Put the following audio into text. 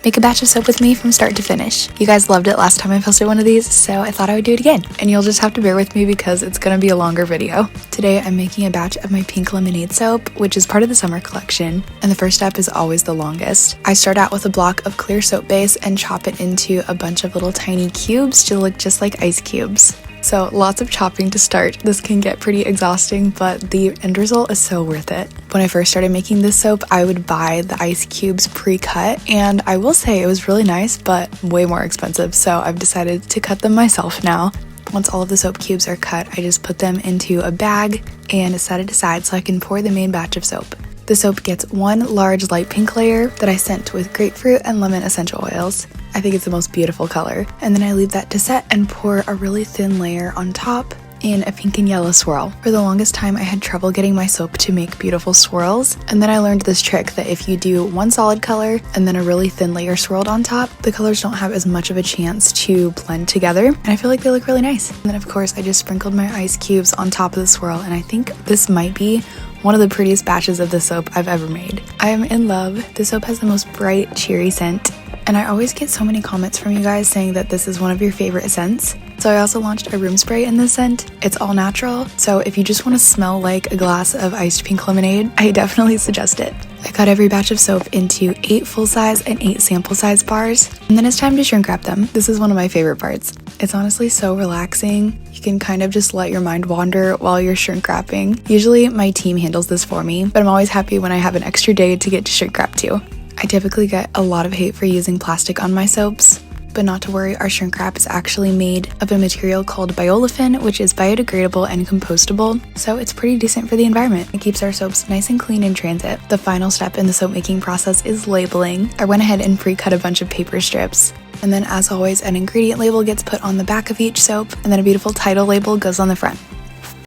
make a batch of soap with me from start to finish. You guys loved it last time I posted one of these, so I thought I would do it again. And you'll just have to bear with me because it's gonna be a longer video. Today I'm making a batch of my pink lemonade soap, which is part of the summer collection. And the first step is always the longest. I start out with a block of clear soap base and chop it into a bunch of little tiny cubes to look just like ice cubes. So lots of chopping to start. This can get pretty exhausting, but the end result is so worth it. When I first started making this soap, I would buy the ice cubes pre-cut, and I will say it was really nice, but way more expensive, so I've decided to cut them myself now. Once all of the soap cubes are cut, I just put them into a bag and set it aside so I can pour the main batch of soap. The soap gets one large light pink layer that I scent with grapefruit and lemon essential oils. I think it's the most beautiful color. And then I leave that to set and pour a really thin layer on top in a pink and yellow swirl. For the longest time, I had trouble getting my soap to make beautiful swirls. And then I learned this trick that if you do one solid color and then a really thin layer swirled on top, the colors don't have as much of a chance to blend together. And I feel like they look really nice. And then of course, I just sprinkled my ice cubes on top of the swirl. And I think this might be one of the prettiest batches of the soap I've ever made. I am in love. The soap has the most bright, cheery scent. And I always get so many comments from you guys saying that this is one of your favorite scents. So I also launched a room spray in this scent. It's all natural, so if you just want to smell like a glass of iced pink lemonade, I definitely suggest it. I cut every batch of soap into 8 full-size and 8 sample-size bars, and then it's time to shrink wrap them. This is one of my favorite parts. It's honestly so relaxing. You can kind of just let your mind wander while you're shrink wrapping. Usually my team handles this for me, but I'm always happy when I have an extra day to get to shrink wrap too. I typically get a lot of hate for using plastic on my soaps, but not to worry, our shrink wrap is actually made of a material called biolefin, which is biodegradable and compostable, so it's pretty decent for the environment. It keeps our soaps nice and clean in transit. The final step in the soap making process is labeling. I went ahead and pre-cut a bunch of paper strips. And then as always, an ingredient label gets put on the back of each soap, and then a beautiful title label goes on the front.